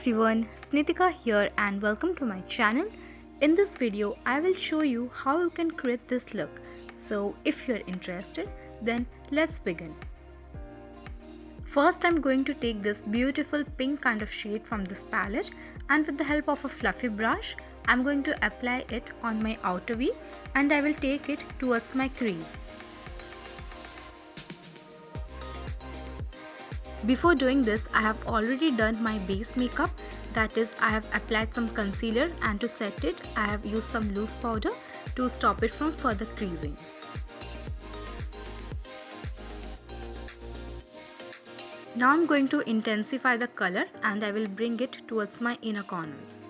everyone, Snitika here and welcome to my channel. In this video, I will show you how you can create this look. So if you're interested, then let's begin. First, I'm going to take this beautiful pink kind of shade from this palette, and with the help of a fluffy brush, I'm going to apply it on my outer V and I will take it towards my crease. Before doing this, I have already done my base makeup, that is, I have applied some concealer, and to set it, I have used some loose powder to stop it from further creasing. Now I'm going to intensify the color and I will bring it towards my inner corners.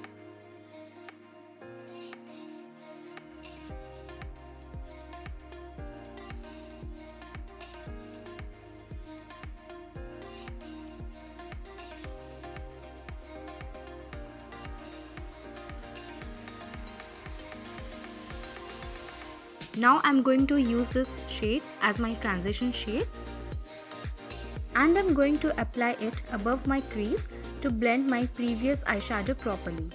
Now I'm going to use this shade as my transition shade and I'm going to apply it above my crease to blend my previous eyeshadow properly.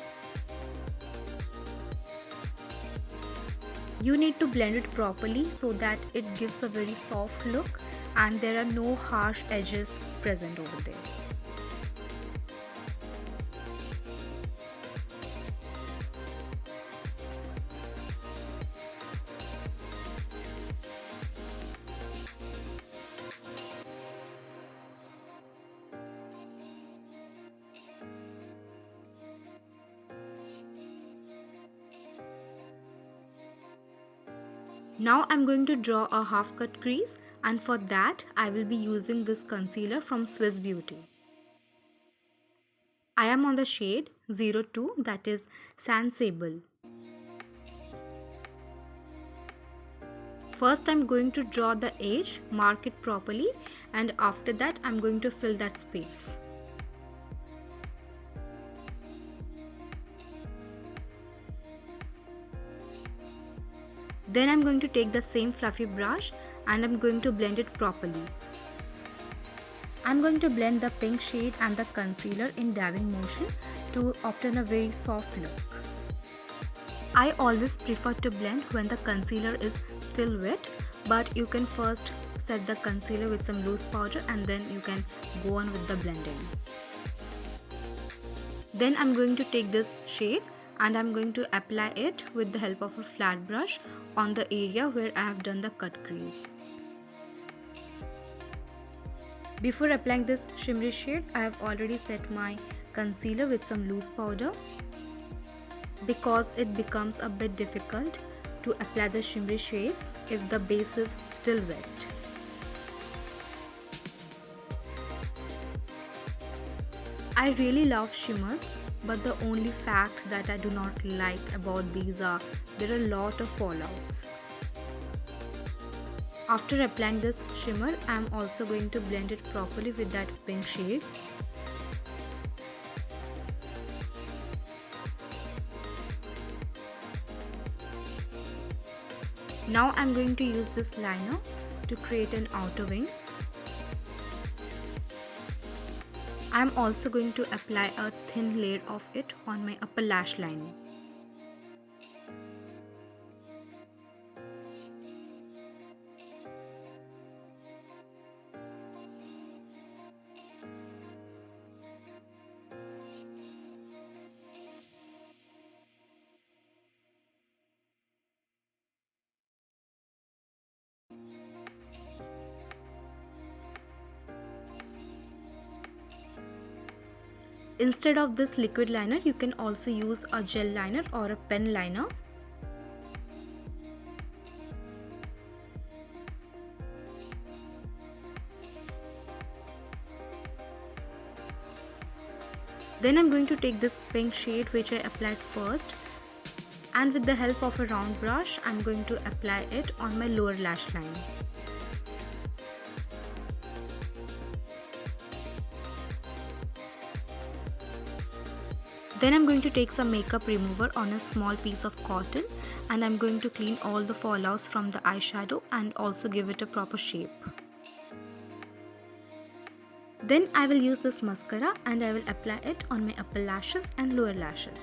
You need to blend it properly so that it gives a very soft look and there are no harsh edges present over there. Now I'm going to draw a half cut crease, and for that I will be using this concealer from Swiss Beauty. I am on the shade 02, that is Sand Sable. First I'm going to draw the edge, mark it properly, and after that I'm going to fill that space. Then I'm going to take the same fluffy brush and I'm going to blend it properly. I'm going to blend the pink shade and the concealer in dabbing motion to obtain a very soft look. I always prefer to blend when the concealer is still wet, but you can first set the concealer with some loose powder and then you can go on with the blending. Then I'm going to take this shade and I'm going to apply it with the help of a flat brush on the area where I have done the cut crease. Before applying this shimmery shade, I have already set my concealer with some loose powder because it becomes a bit difficult to apply the shimmery shades if the base is still wet. I really love shimmers, but the only fact that I do not like about these are there are a lot of fallouts. After applying this shimmer, I am also going to blend it properly with that pink shade. Now I am going to use this liner to create an outer wing. I am also going to apply a thin layer of it on my upper lash line. Instead of this liquid liner, you can also use a gel liner or a pen liner. Then I'm going to take this pink shade which I applied first, and with the help of a round brush, I'm going to apply it on my lower lash line. Then I'm going to take some makeup remover on a small piece of cotton and I'm going to clean all the fallouts from the eyeshadow and also give it a proper shape. Then I will use this mascara and I will apply it on my upper lashes and lower lashes.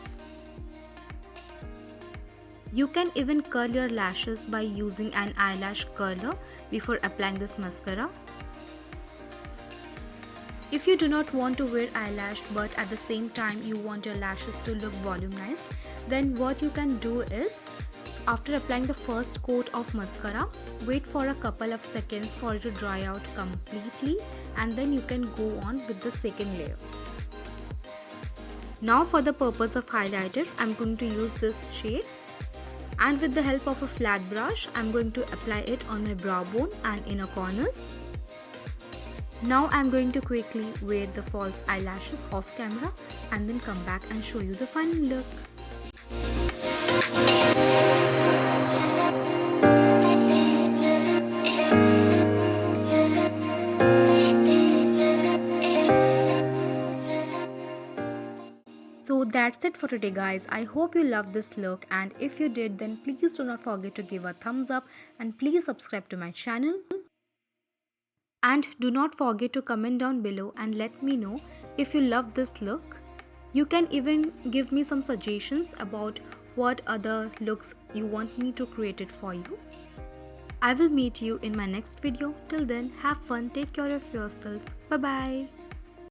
You can even curl your lashes by using an eyelash curler before applying this mascara. If you do not want to wear eyelash but at the same time you want your lashes to look volumized, then what you can do is, after applying the first coat of mascara, wait for a couple of seconds for it to dry out completely, and then you can go on with the second layer. Now for the purpose of highlighter, I'm going to use this shade, and with the help of a flat brush, I'm going to apply it on my brow bone and inner corners. Now I'm going to quickly wear the false eyelashes off camera and then come back and show you the final look. So that's it for today guys. I hope you loved this look, and if you did, then please do not forget to give a thumbs up and please subscribe to my channel. And do not forget to comment down below and let me know if you love this look. You can even give me some suggestions about what other looks you want me to create it for you. I will meet you in my next video. Till then, have fun, take care of yourself. Bye bye.